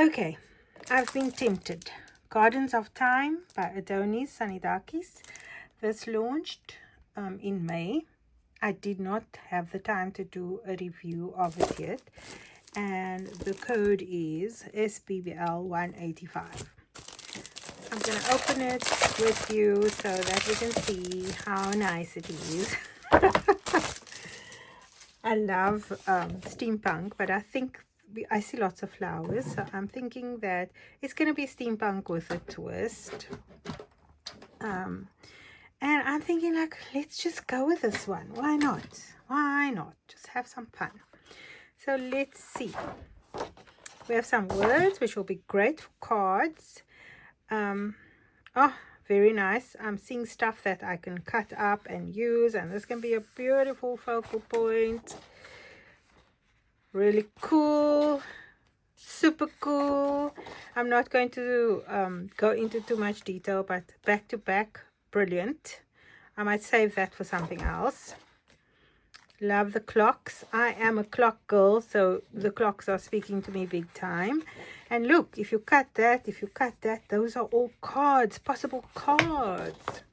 Okay, I've been tempted. Gardens of Time by Adonis Sanidakis. This launched in May. I did not have the time to do a review of it yet. And the code is SBBL 185. I'm going to open it with you so that we can see how nice it is. I love steampunk, but I think I see lots of flowers, so I'm thinking that it's going to be steampunk with a twist. And I'm thinking, like, let's just go with this one. Why not? Why not? Just have some fun. So let's see. We have some words, which will be great for cards. Oh, very nice. I'm seeing stuff that I can cut up and use, and this can be a beautiful focal point. Really cool, super cool. I'm not going to go into too much detail, but back to back, brilliant. I might save that for something else. Love the clocks. I am a clock girl, so the clocks are speaking to me big time. And look, if you cut that, those are all cards, possible cards.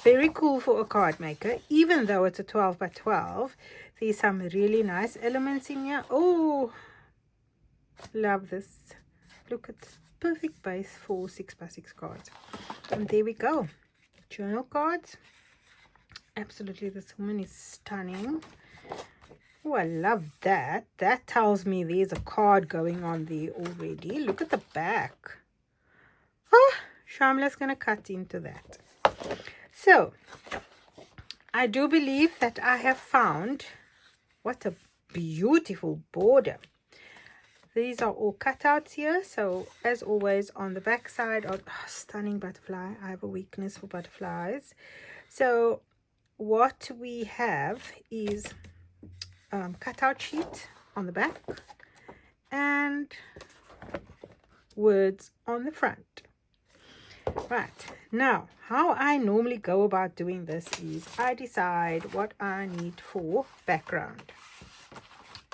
Very cool for a card maker, even though it's a 12 by 12. There's some really nice elements in here. Oh, love this. Look at this perfect base for 6 by 6 cards. And there we go. Journal cards. Absolutely, this woman is stunning. Oh, I love that. That tells me there's a card going on there already. Look at the back. Oh, Shamela's going to cut into that. So, I do believe that I have found, what a beautiful border. These are all cutouts here. So, as always, on the back side, stunning butterfly. I have a weakness for butterflies. So, what we have is cutout sheet on the back and words on the front. Right, now how I normally go about doing this is I decide what I need for background,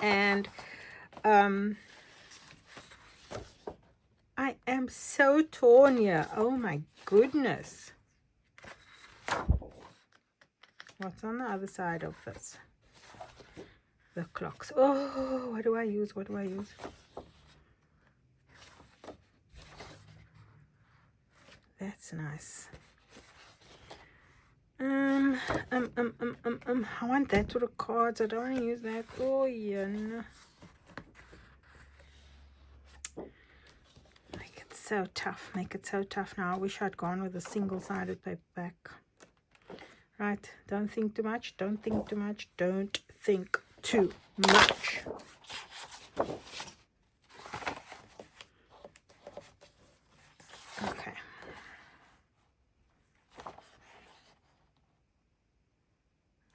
and I am so torn here. Oh my goodness. What's on the other side of this? The clocks. Oh, what do I use? That's nice. I want that to the cards. I don't want to use that. Oh, yeah. No. Make it so tough. Now, I wish I'd gone with a single-sided paperback. Right, don't think too much. Okay.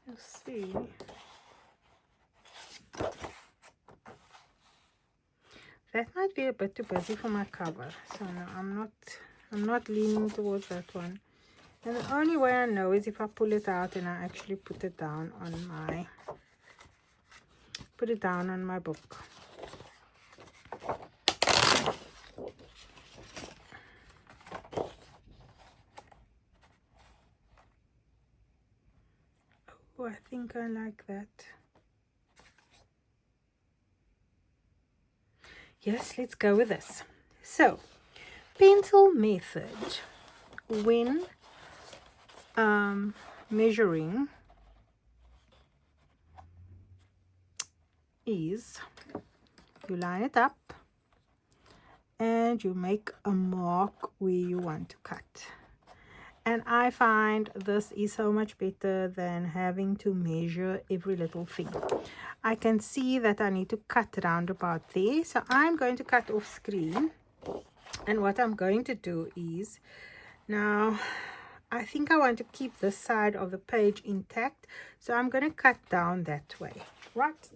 Let's see. That might be a bit too busy for my cover. So no, I'm not leaning towards that one. And the only way I know is if I pull it out and I actually put it down on my book. Oh, I think I like that. Yes, let's go with this. So, pencil method. When measuring is you line it up and you make a mark where you want to cut. And I find this is so much better than having to measure every little thing. I can see that I need to cut around about there, so I'm going to cut off screen. And what I'm going to do is, now I think I want to keep this side of the page intact, so I'm going to cut down that way, right?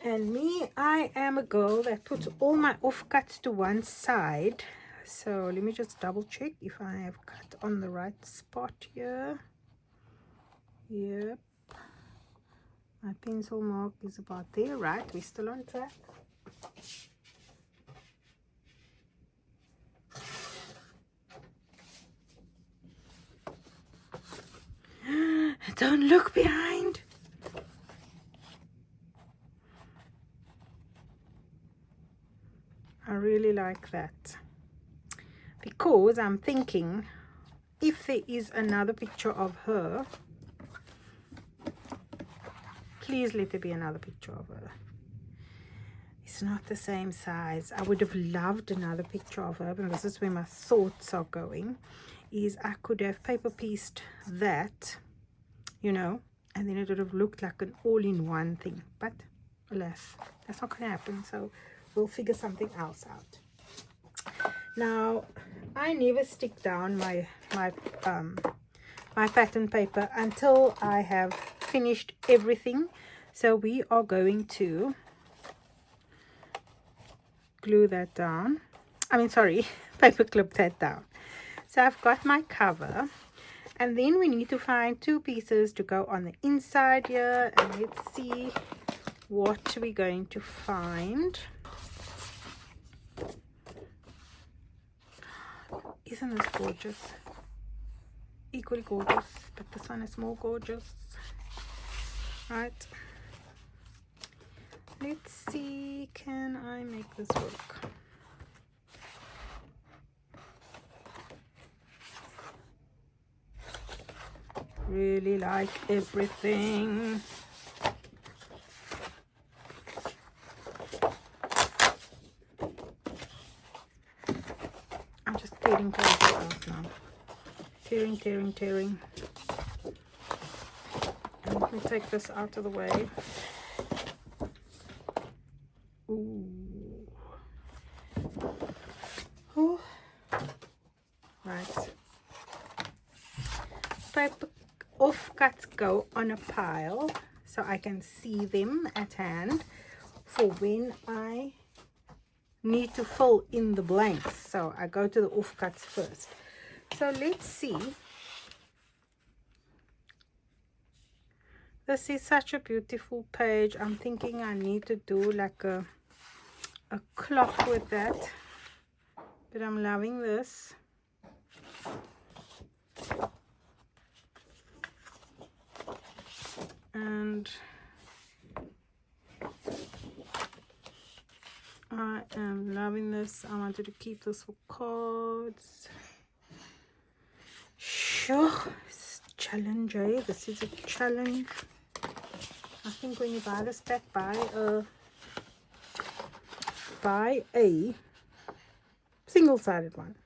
And me, I am a girl that puts all my offcuts to one side. So let me just double check if I have cut on the right spot here. Yep. My pencil mark is about there, right? We're still on track. Don't look behind. I really like that, because I'm thinking if there is another picture of her, please let there be another picture of her. It's not the same size. I would have loved another picture of her, and this is where my thoughts are going, is I could have paper pieced that, you know, and then it would have looked like an all-in-one thing. But alas, that's not going to happen, so we'll figure something else out. Now, I never stick down my pattern paper until I have finished everything. So we are going to glue that down. I mean, sorry, paper clip that down. So I've got my cover, and then we need to find 2 pieces to go on the inside here, and let's see what we're going to find. Isn't this gorgeous? Equally gorgeous, but this one is more gorgeous. Right, let's see, can I make this work? Really like everything. I'm just tearing paper out now. Tearing. And let me take this out of the way. Ooh. Ooh. Right. Paper offcuts go on a pile so I can see them at hand for when I need to fill in the blanks. So I go to the offcuts first. So let's see. This is such a beautiful page. I'm thinking I need to do like a clock with that, but I'm loving this. And I am loving this. I wanted to keep this for cards. Sure, it's a challenge, eh? This is a challenge. I think when you buy this pack, buy a single-sided one,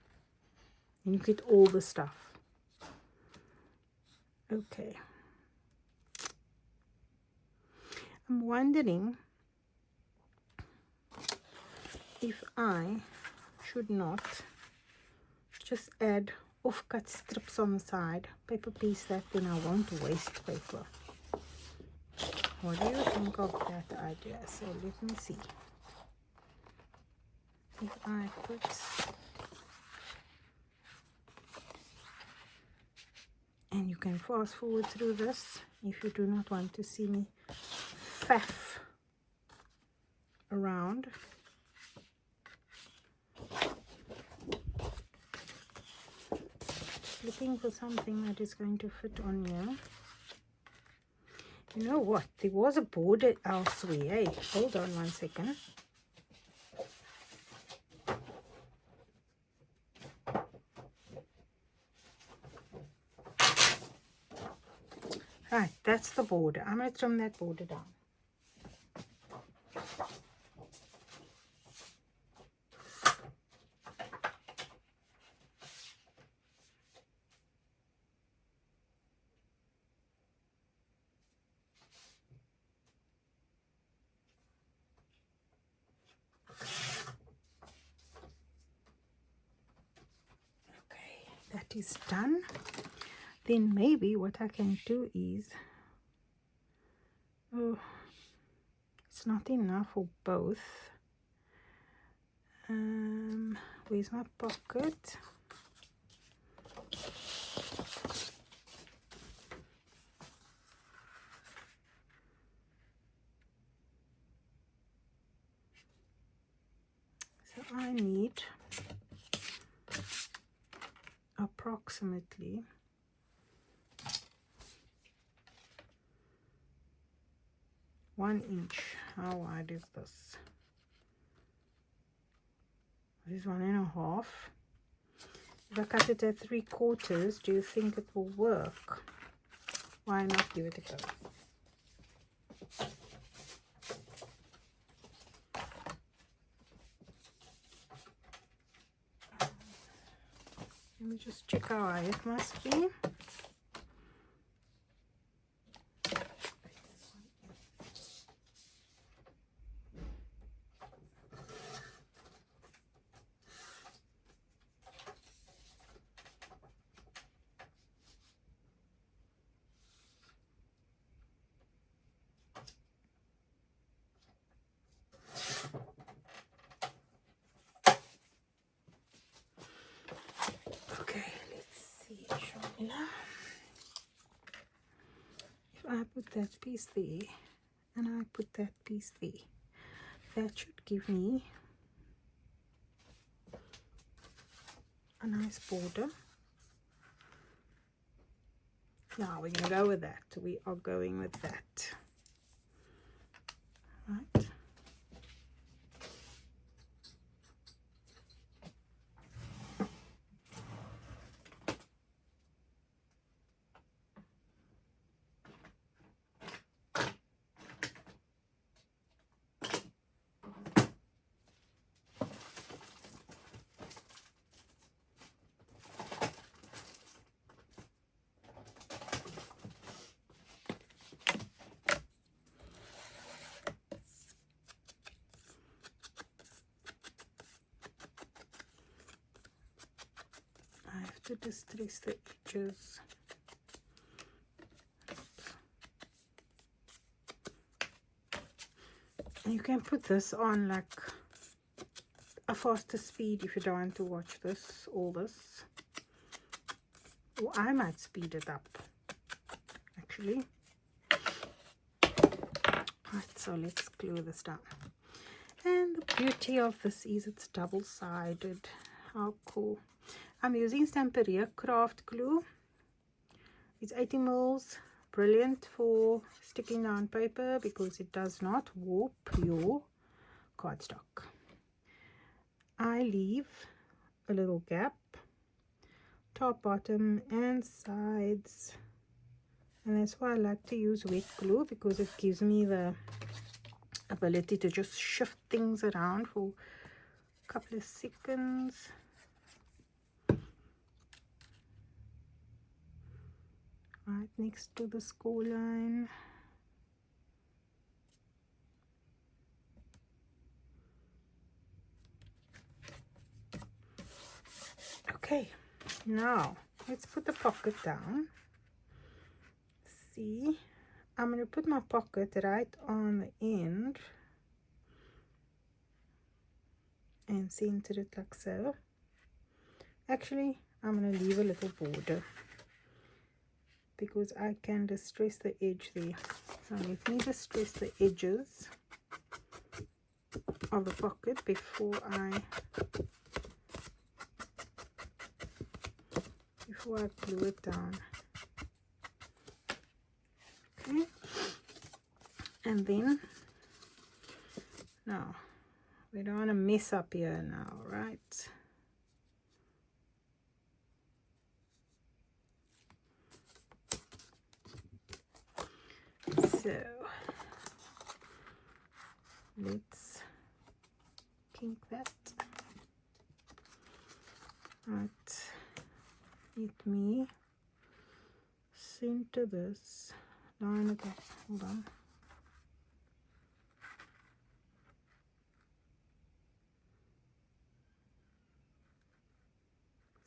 and you get all the stuff. Okay. I'm wondering if I should not just add offcut strips on the side, paper piece that, then I won't waste paper. What do you think of that idea? So let me see. If I put and you can fast forward through this if you do not want to see me faff around. Just looking for something that is going to fit on here. You know what? There was a border elsewhere. Hey, hold on one second. Right, that's the border. I'm going to trim that border down. Okay, that is done. Then maybe what I can do is, it's it's not enough for both. Where's my pocket? So I need approximately 1 inch. How wide is this? This is 1.5. If I cut it at 3/4, do you think it will work? Why not give it a go? Let me just check how high it must be. Okay, let's see, Shamela. If I put that piece there and I put that piece there, that should give me a nice border. Now we're going to go with that. We are going with that. Right. To distress the edges. And you can put this on like a faster speed if you don't want to watch this, all this. Or I might speed it up actually. Right, so let's glue this down. And the beauty of this is it's double-sided. How cool. I'm using Stamperia craft glue. It's 80 mils, brilliant for sticking down paper because it does not warp your cardstock. I leave a little gap, top, bottom and sides, and that's why I like to use wet glue, because it gives me the ability to just shift things around for a couple of seconds. Right next to the score line. Okay, now let's put the pocket down. See, I'm going to put my pocket right on the end and center it like so. Actually, I'm going to leave a little border because I can distress the edge there. So let me distress the edges of the pocket before I glue it down. Okay, and then now we don't want to mess up here now, right? So let's kink that. Right, let me center this, line it up, hold on.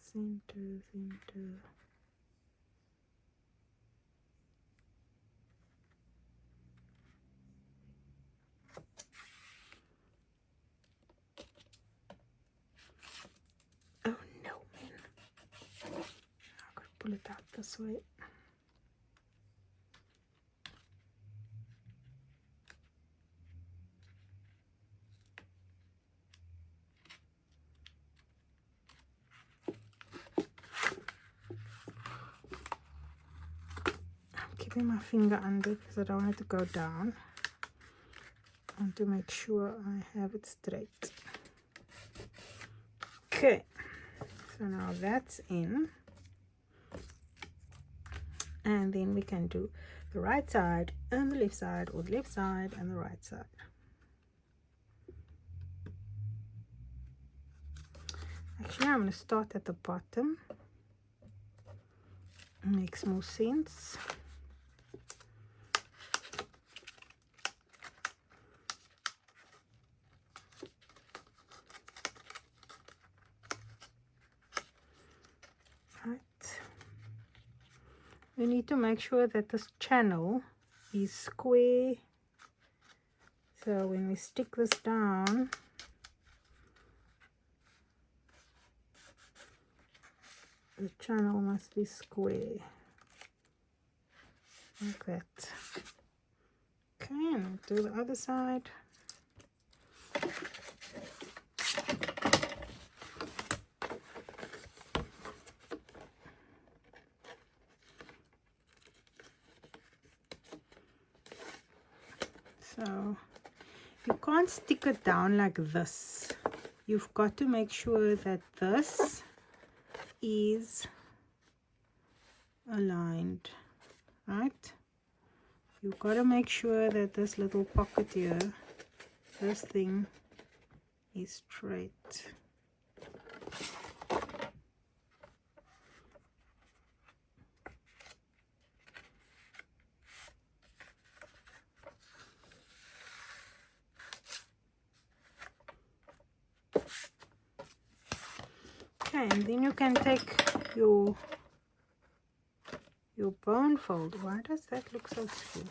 Center, center. pull it out this way. I'm keeping my finger under because I don't want it to go down. I want to make sure I have it straight. Okay, so now that's in. And then we can do the right side and the left side, or the left side and the right side. Actually, I'm going to start at the bottom. It makes more sense. We need to make sure that this channel is square. So when we stick this down, the channel must be square. Like that. Okay, and do the other side. So you can't stick it down like this. You've got to make sure that this is aligned, right? You've got to make sure that this little pocket here, this thing is straight. Okay, and then you can take your bone fold. Why does that look so skewed?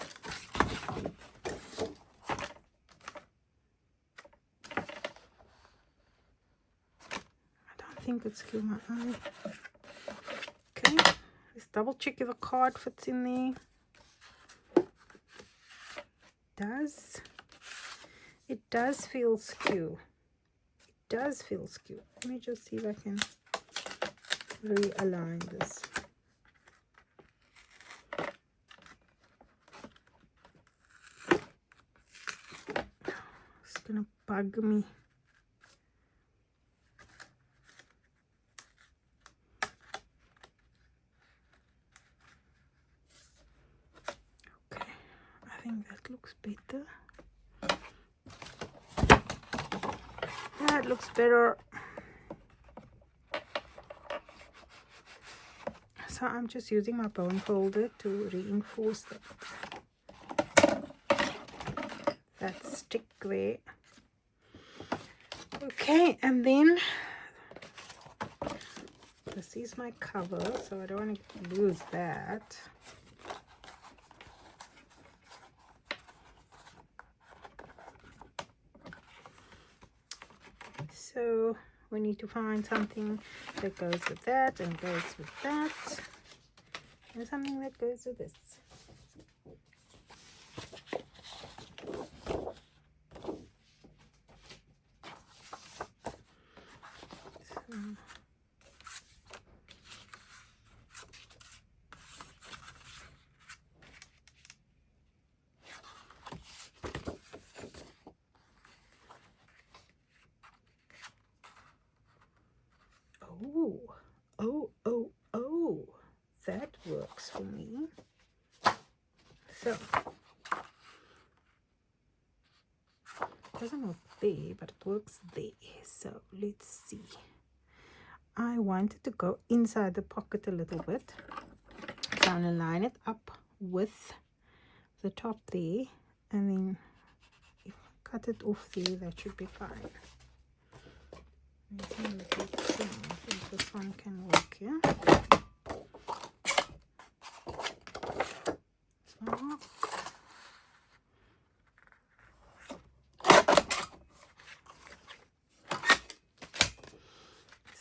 I don't think it's skewed my eye. Okay, let's double check if the card fits in there. It does feel skew. Does feel skewed. Let me just see if I can realign this. It's gonna bug me. Okay, I think that looks better. That looks better. So I'm just using my bone folder to reinforce that stick there. Okay, and then this is my cover, so I don't want to lose that. So we need to find something that goes with that and goes with that, and something that goes with this. Oh, that works for me. So, it doesn't work there, but it works there. So, let's see. I wanted to go inside the pocket a little bit. So, I'm going to line it up with the top there. And then, if I cut it off there, that should be fine. I think this one can work here.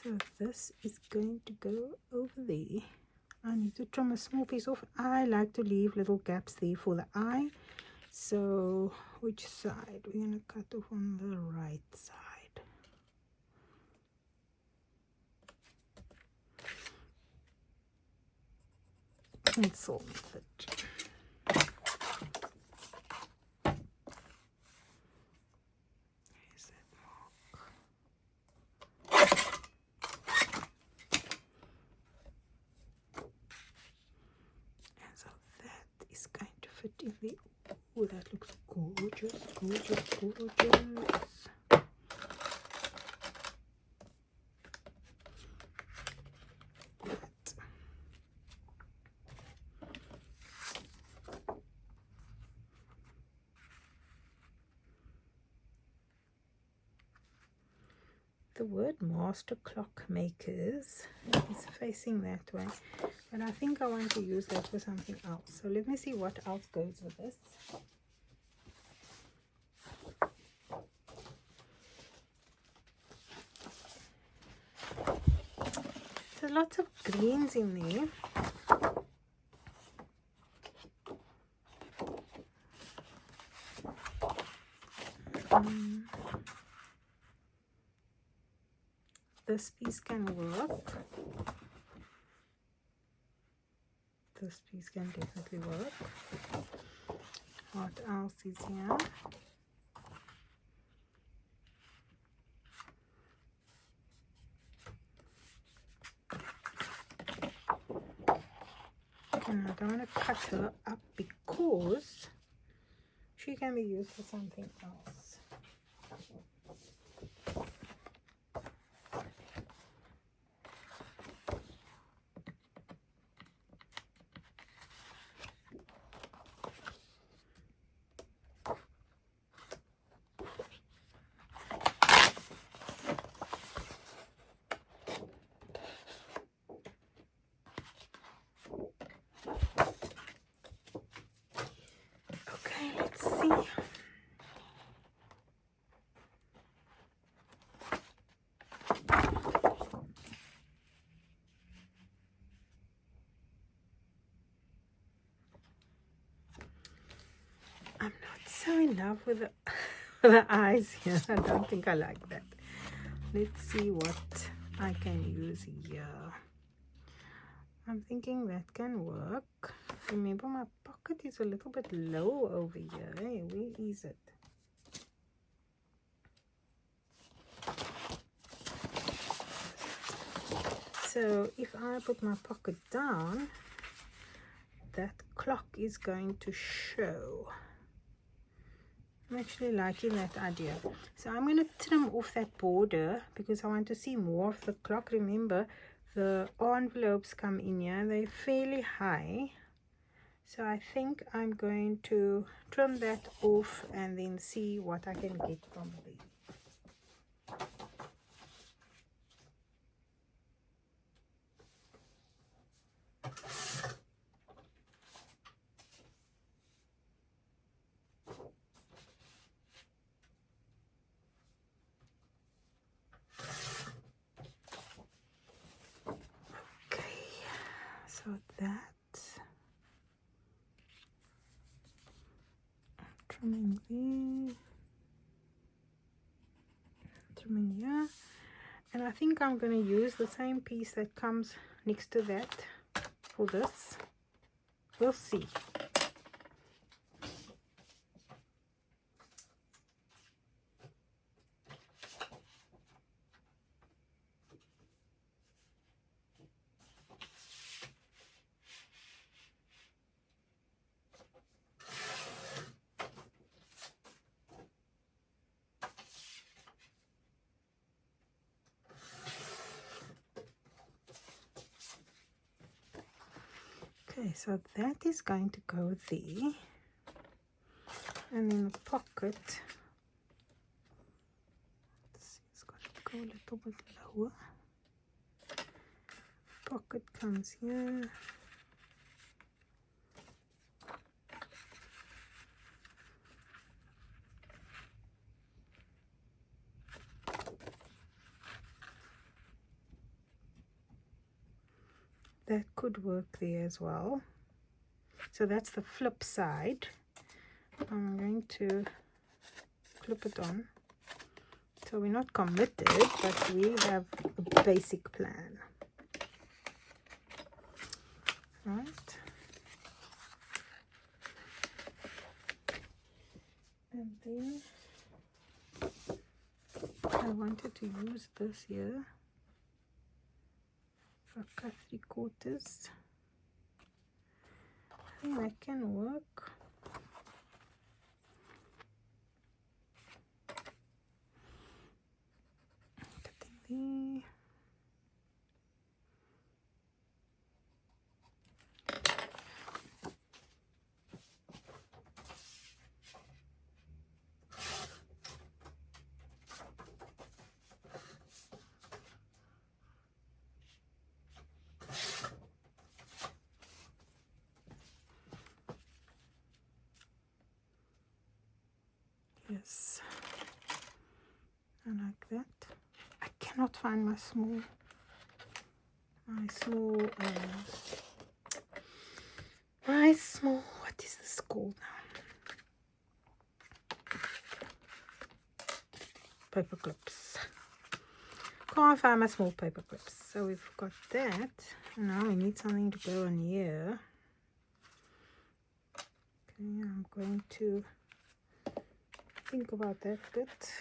So this is going to go over there I need to trim a small piece off. I like to leave little gaps there for the eye. So which side? We're going to cut off on the right side. Pencil method. There's that mark. And so that is going to fit in the. Oh, that looks gorgeous, gorgeous, gorgeous. The word master clock makers is facing that way, but I think I want to use that for something else. So let me see what else goes with this. There's lots of greens in there. This piece can work. This piece can definitely work. What else is here? And I don't want to cut her up because she can be used for something else. I'm not so in love with the eyes here. I don't think I like that. Let's see what I can use here. I'm thinking that can work. Remember, my pocket is a little bit low over here. Hey, where is it? So if I put my pocket down, that clock is going to show. I'm actually liking that idea. So I'm going to trim off that border because I want to see more of the clock. Remember, the envelopes come in here. They're fairly high. So I think I'm going to trim that off and then see what I can get from there. So that's trimming there, trimming here, and I think I'm going to use the same piece that comes next to that for this. We'll see. Okay, so that is going to go there, and in the pocket, it's got to go a little bit lower. Pocket comes here. that could work there as well. So that's the flip side. I'm going to clip it on. So we're not committed, but we have a basic plan. Right. And then I wanted to use this here. If I cut 3/4, I think that can work. Cutting there. Yes, I like that. I cannot find my small, what is this called now? Paper clips. Can't find my small paper clips. So we've got that. Now we need something to go on here. Okay, I'm going to think about that bit.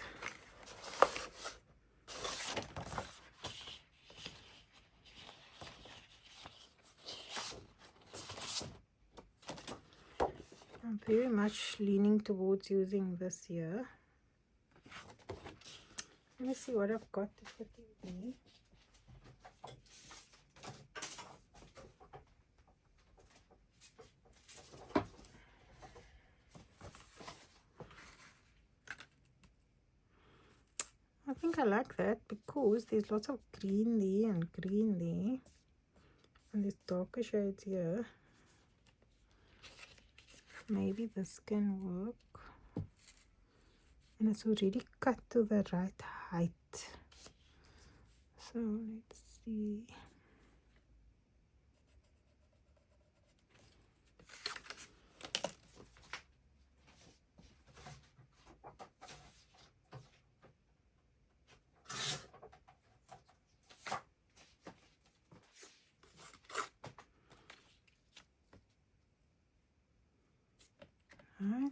I'm very much leaning towards using this here. Let me see what I've got to fit in there. I think I like that because there's lots of green there and green there, and there's darker shades here. Maybe this can work, and it's already cut to the right height. So let's see. Right.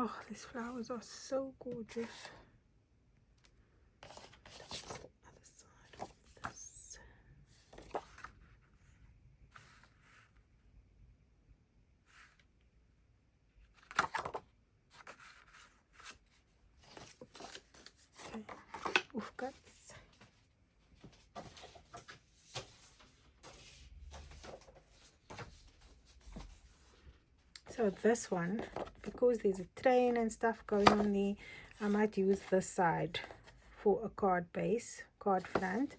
Oh, these flowers are so gorgeous. That's the other side of this. Okay, oof, guts. So this one, because there's a train and stuff going on there, I might use this side for a card base, card front,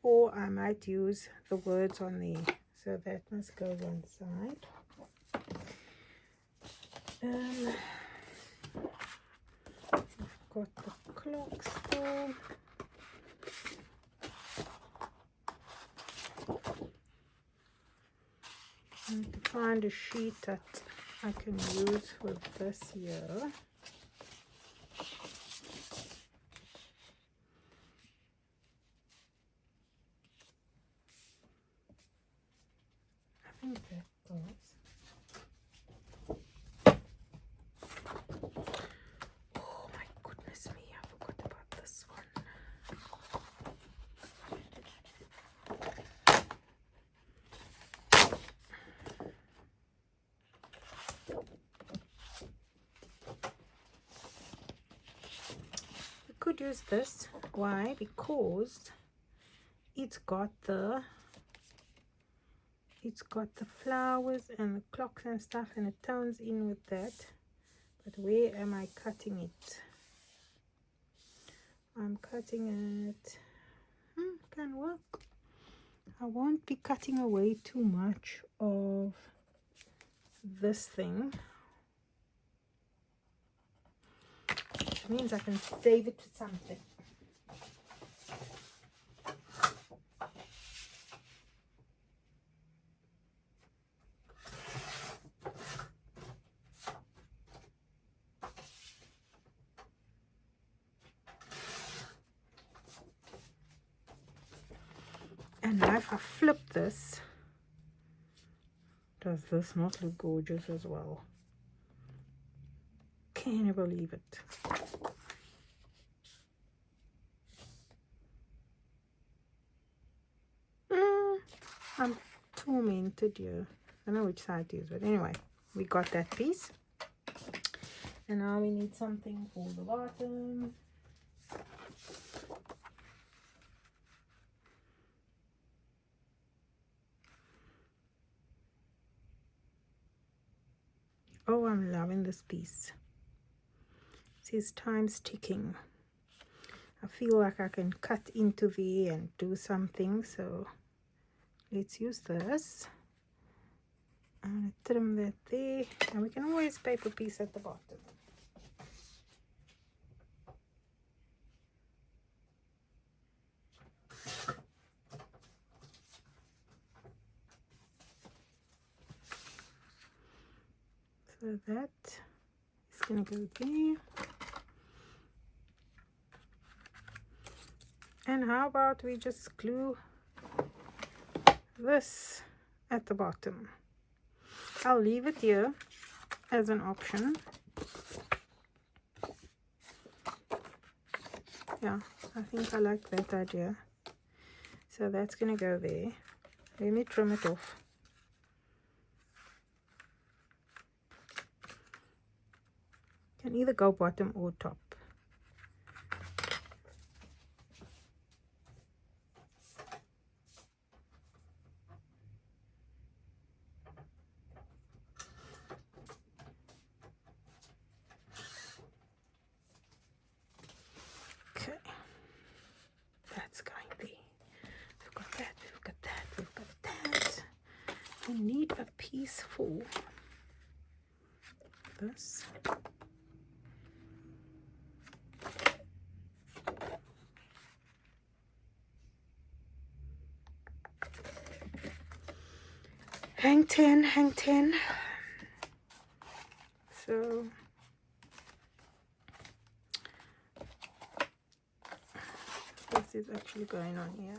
or I might use the words on there. So that must go one side. I've got the clock still. I need to find a sheet that I can use for this here. I think that goes. Oh my goodness me, I forgot about this one. We could use this. Why? Because it's got the flowers and the clocks and stuff, and it tones in with that. But where am I cutting it? I'm cutting it. Can work. I won't be cutting away too much of this thing, which means I can save it to something. And now if I flip this, does this not look gorgeous as well? Can you believe it? I'm tormented here. I don't know which side to use, but anyway, we got that piece. And now we need something for the bottom. Oh, I'm loving this piece. It says time's ticking. I feel like I can cut into there and do something, so let's use this. I'm going to trim that there, and we can always paper piece at the bottom. So that is going to go there. And how about we just glue this at the bottom? I'll leave it here as an option. Yeah, I think I like that idea. So that's going to go there. Let me trim it off. Can either go bottom or top. Okay, that's going there. We've got that, we've got that, we've got that. We need a piece for this. Hang 10, hang 10. So this is actually going on here.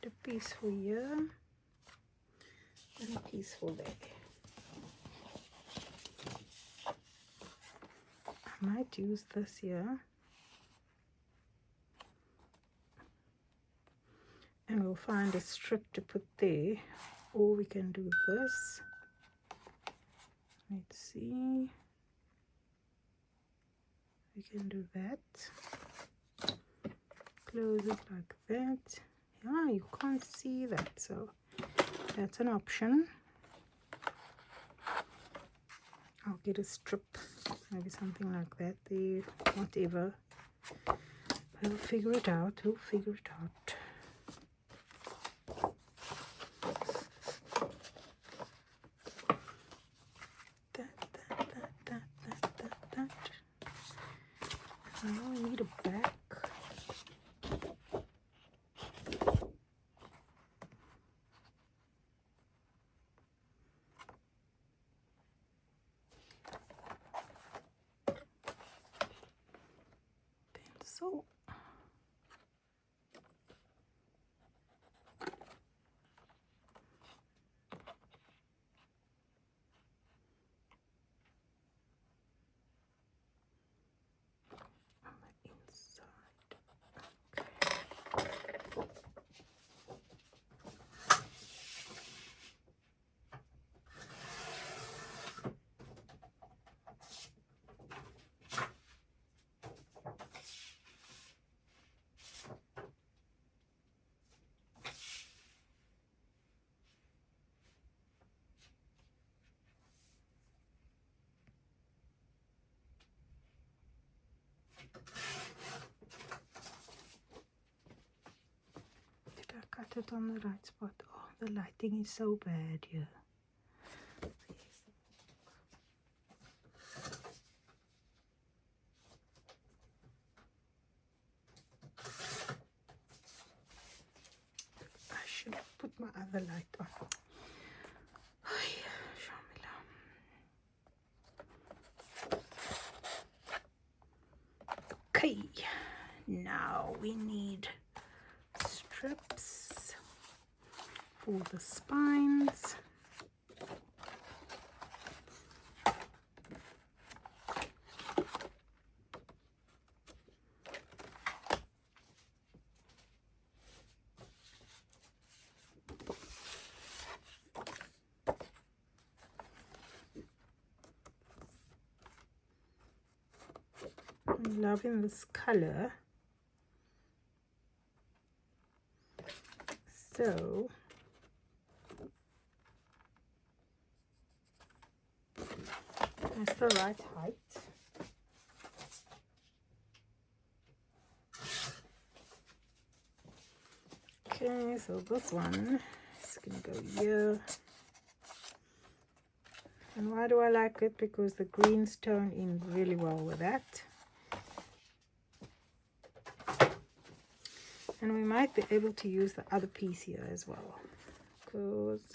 And a piece for here and a piece for there. I might use this here, and we'll find a strip to put there, or we can do this. Let's see, we can do that, close it like that. Yeah, you can't see that, so that's an option. I'll get a strip, maybe something like that there, whatever. We'll figure it out, we'll figure it out. That. Now I need a back. So put it on the right spot. Oh, the lighting is so bad here. I should put my other light on. Oh, yeah, Shamela. Okay, now we need strips for the spines. I'm loving this color. So that's the right height. Okay, so this one is gonna go here. And why do I like it? Because the greens tone in really well with that. And we might be able to use the other piece here as well, because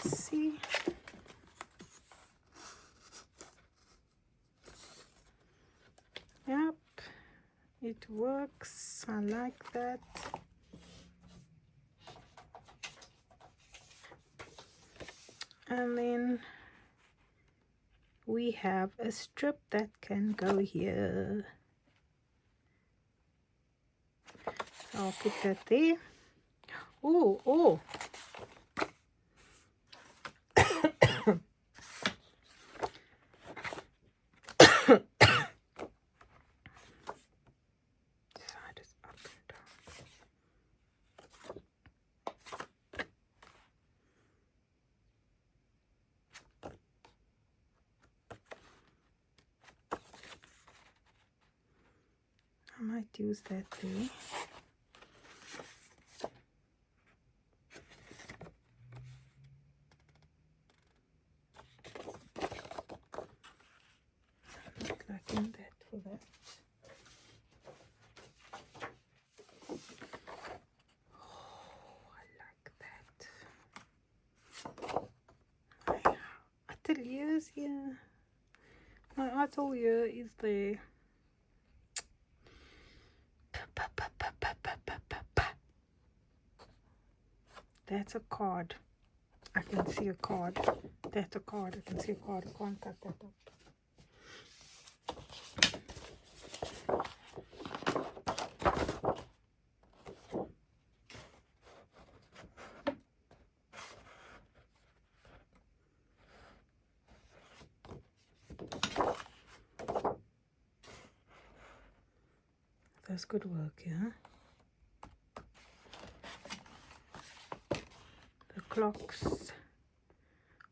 see. Yep, it works. I like that. And then we have a strip that can go here. So I'll put that there. Oh, oh. I might use that there. Not liking that for that. Oh, I like that. My atelier is here. My atelier is there. That's a card. I can see a card. That's a card. I can see a card. I can't cut that up. That's good work, yeah. The clocks.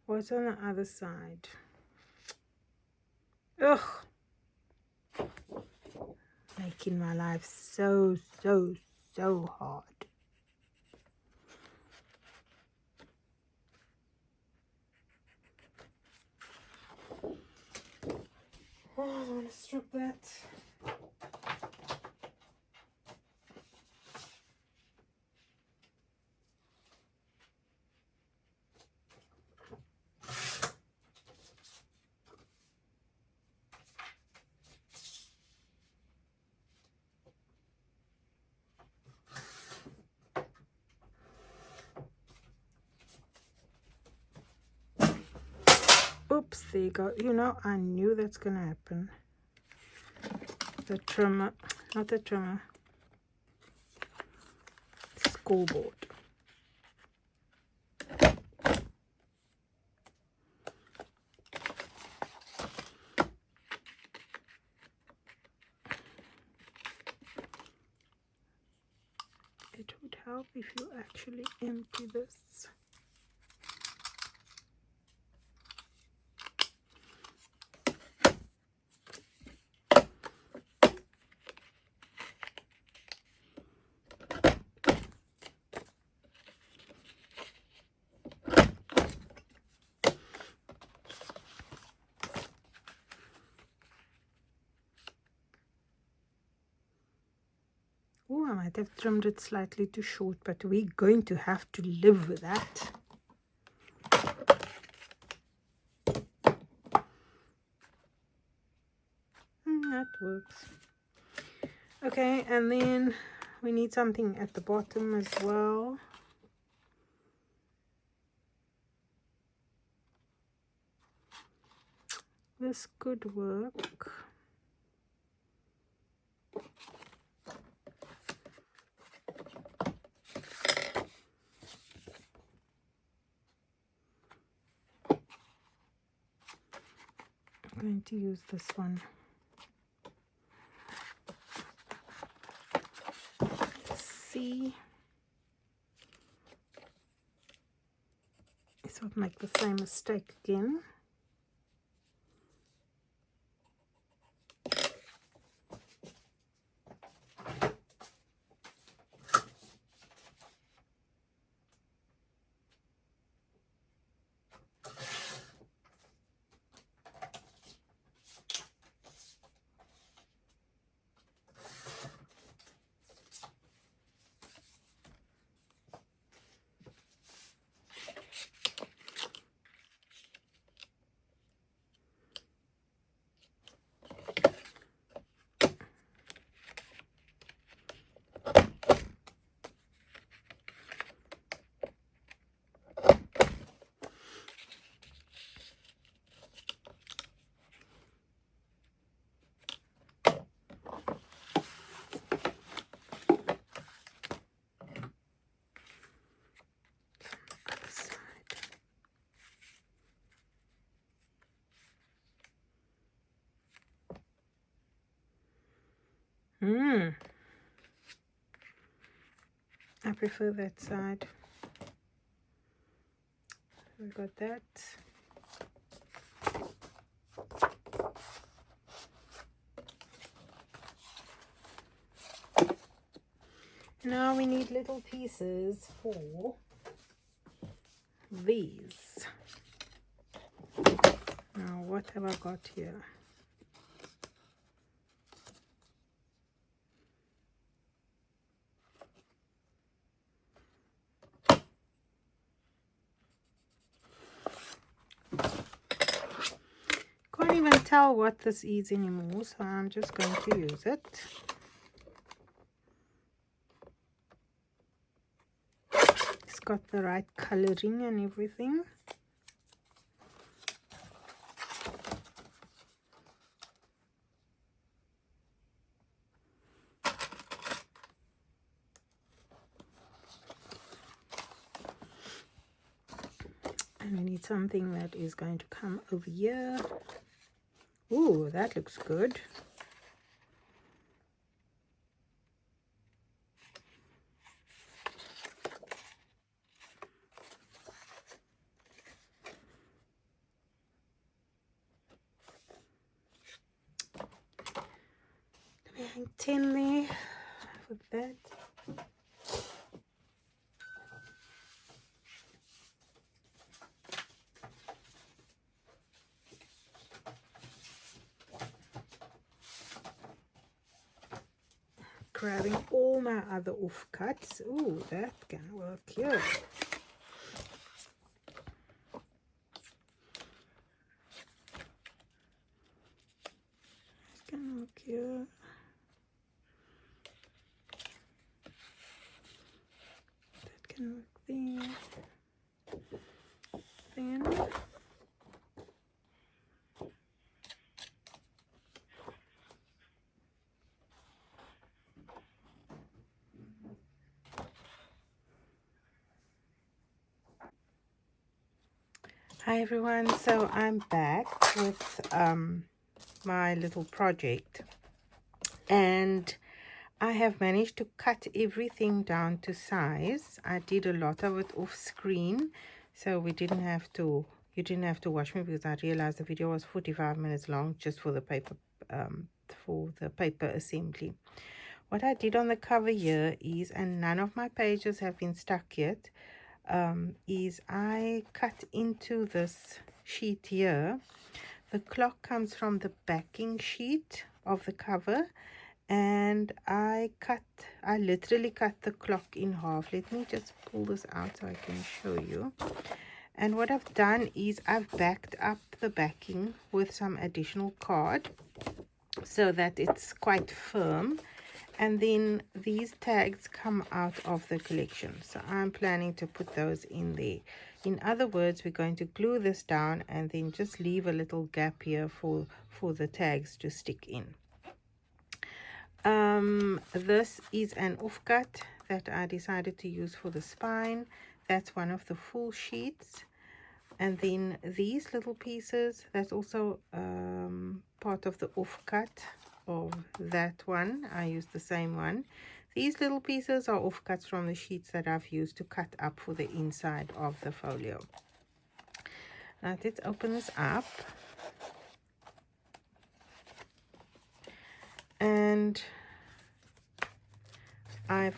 What's on the other side? Ugh. Making my life so hard. Oh, I want to strip that. Oops, there you go. You know, I knew that's going to happen. The trimmer, not the trimmer, scoreboard. help if you actually empty this. Oh, I might have trimmed it slightly too short, but we're going to have to live with that. That works. Okay, and then we need something at the bottom as well. This could work. I'm going to use this one. Let's see. This would make the same mistake again. I prefer that side. We got that. Now we need little pieces for these. Now what have I got here? Can't even tell what this is anymore, so I'm just going to use it. It's got the right coloring and everything. And we need something that is going to come over here. Ooh, that looks good. Let me hang 10 there for that. Grabbing all my other offcuts. Ooh, that can work here. That can work here. That can work there. Then hi everyone, so I'm back with my little project, and I have managed to cut everything down to size. I did a lot of it off screen, so you didn't have to watch me, because I realized the video was 45 minutes long just for the paper assembly. What I did on the cover here is, and none of my pages have been stuck yet, is I cut into this sheet here. The clock comes from the backing sheet of the cover, and I literally cut the clock in half. Let me just pull this out so I can show you. And what I've done is I've backed up the backing with some additional card so that it's quite firm, and then these tags come out of the collection, so I'm planning to put those in there. In other words, we're going to glue this down and then just leave a little gap here for the tags to stick in. This is an offcut that I decided to use for the spine. That's one of the full sheets. And then these little pieces, that's also part of the offcut of that one. I used the same one. These little pieces are offcuts from the sheets that I've used to cut up for the inside of the folio. Now let's open this up. And I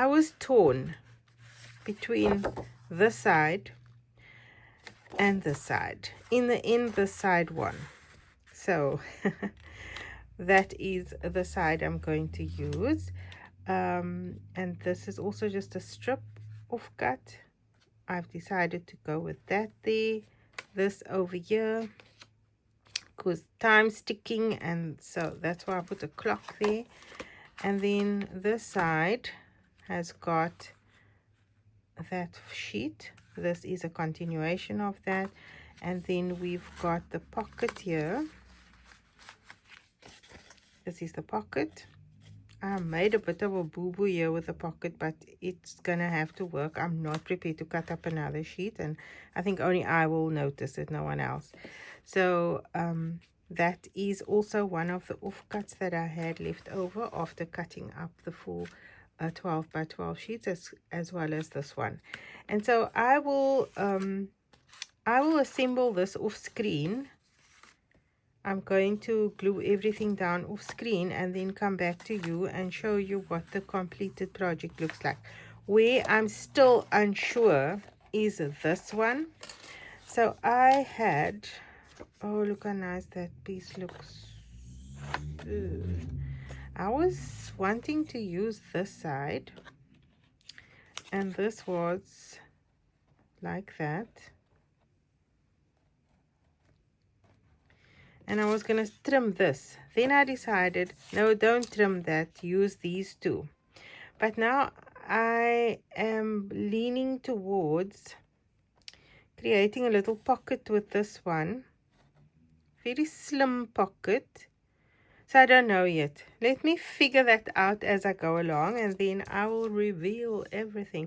was torn between this side and this side. In the end, the side won. So that is the side I'm going to use. And this is also just a strip offcut. I've decided to go with that there. This over here, because time's ticking, and so that's why I put a clock there. And then this side has got that sheet. This is a continuation of that. And then we've got the pocket here. This is the pocket. I made a bit of a boo-boo here with the pocket, but it's gonna have to work. I'm not prepared to cut up another sheet, and I think only I will notice it, no one else. So that is also one of the offcuts that I had left over after cutting up the full 12 by 12 sheets, as well as this one. And so I will assemble this off screen. I'm going to glue everything down off screen and then come back to you and show you what the completed project looks like. Where I'm still unsure is this one. So I had, oh, look how nice that piece looks. I was wanting to use this side, and this was like that. And I was going to trim this. Then I decided, no, don't trim that. Use these two. But now I am leaning towards creating a little pocket with this one. Very slim pocket. So I don't know yet. Let me figure that out as I go along, and then I will reveal everything.